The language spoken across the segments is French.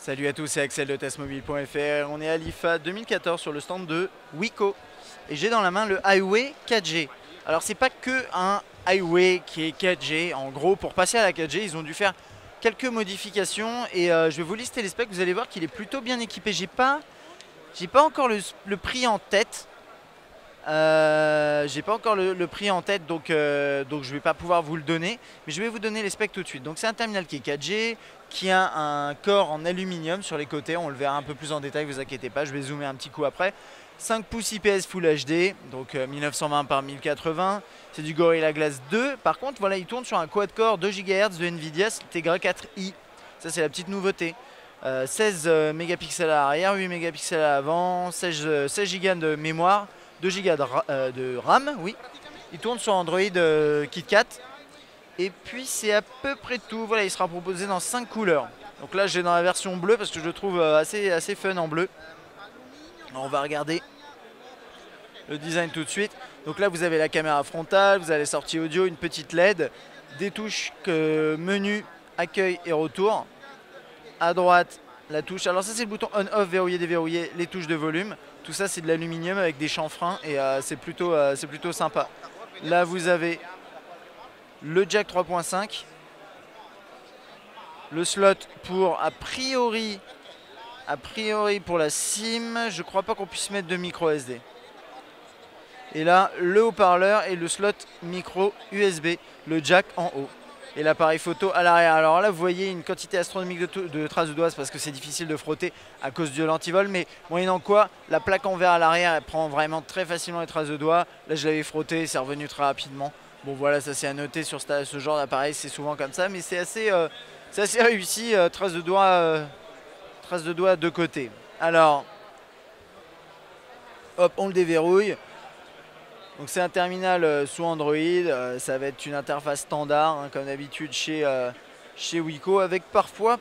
Salut à tous, c'est Axel de testmobile.fr. On est à l'IFA 2014 sur le stand de Wiko. Et j'ai dans la main le Highway 4G. Alors c'est pas que un Highway qui est 4G. En gros, pour passer à la 4G, ils ont dû faire quelques modifications. Et je vais vous lister les specs, vous allez voir qu'il est plutôt bien équipé. J'ai pas encore le prix en tête. J'ai pas encore le prix en tête, donc je vais pas pouvoir vous le donner, mais je vais vous donner les specs tout de suite. Donc c'est un terminal qui est 4G, qui a un corps en aluminium sur les côtés, on le verra un peu plus en détail, vous inquiétez pas, je vais zoomer un petit coup après. 5 pouces IPS Full HD, donc 1920 par 1080, c'est du Gorilla Glass 2. Par contre voilà, il tourne sur un quad-core 2 GHz de Nvidia Tegra 4i, ça c'est la petite nouveauté. 16 mégapixels à l'arrière, 8 mégapixels à l'avant, 16 Go de mémoire, 2 Go de RAM, oui. Il tourne sur Android KitKat. Et puis c'est à peu près tout. Voilà, il sera proposé dans 5 couleurs. Donc là j'ai dans la version bleue parce que je le trouve assez fun en bleu. Alors, on va regarder le design tout de suite. Donc là vous avez la caméra frontale, vous avez la sortie audio, une petite LED, des touches menu, accueil et retour. À droite la touche, alors ça c'est le bouton on-off, verrouiller, déverrouiller, les touches de volume. Tout ça c'est de l'aluminium avec des chanfreins et c'est plutôt sympa. Là vous avez le jack 3.5, le slot pour a priori pour la SIM, je crois pas qu'on puisse mettre de micro SD. Et là le haut-parleur et le slot micro USB, le jack en haut. Et l'appareil photo à l'arrière. Alors là vous voyez une quantité astronomique de traces de doigts parce que c'est difficile de frotter à cause de l'antivol, mais moyennant quoi la plaque en verre à l'arrière elle prend vraiment très facilement les traces de doigts. Là je l'avais frotté, c'est revenu très rapidement. Bon voilà, ça c'est à noter sur ce genre d'appareil, c'est souvent comme ça, mais c'est assez réussi, traces de doigts de côté. Alors hop, on le déverrouille. Donc c'est un terminal sous Android, ça va être une interface standard hein, comme d'habitude chez Wiko, avec parfois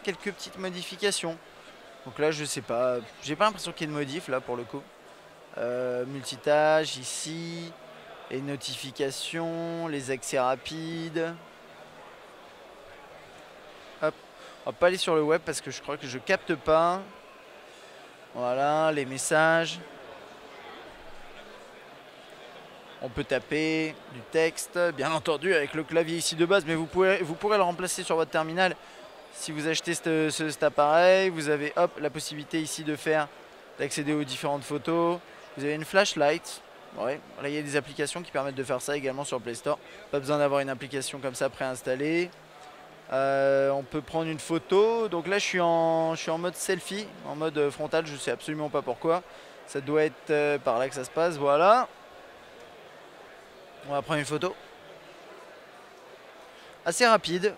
quelques petites modifications. Donc là je sais pas, j'ai pas l'impression qu'il y ait de modif là pour le coup. Multitâche ici, les notifications, les accès rapides. Hop, on va pas aller sur le web parce que je crois que je capte pas. Voilà, les messages. On peut taper du texte, bien entendu avec le clavier ici de base, mais vous pourrez le remplacer sur votre terminal si vous achetez cet appareil. Vous avez hop, la possibilité ici d'accéder aux différentes photos. Vous avez une flashlight. Ouais, là il y a des applications qui permettent de faire ça également sur Play Store. Pas besoin d'avoir une application comme ça préinstallée. On peut prendre une photo. Donc là je suis en mode selfie, en mode frontal, je ne sais absolument pas pourquoi. Ça doit être par là que ça se passe, voilà. On va prendre une photo. Assez rapide.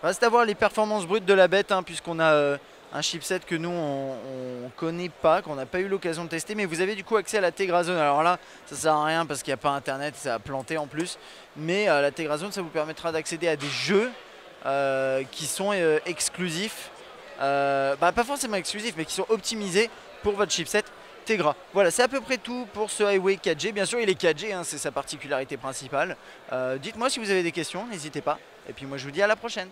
Reste à voir les performances brutes de la bête, hein, puisqu'on a un chipset que nous on connaît pas, qu'on n'a pas eu l'occasion de tester. Mais vous avez du coup accès à la Tegra Zone. Alors là, ça sert à rien parce qu'il n'y a pas internet, ça a planté en plus. Mais la Tegra Zone, ça vous permettra d'accéder à des jeux qui sont exclusifs. Pas forcément exclusifs, mais qui sont optimisés pour votre chipset Tegra. Voilà, c'est à peu près tout pour ce Highway 4G. Bien sûr, il est 4G, hein, c'est sa particularité principale. Dites-moi si vous avez des questions, n'hésitez pas. Et puis moi, je vous dis à la prochaine.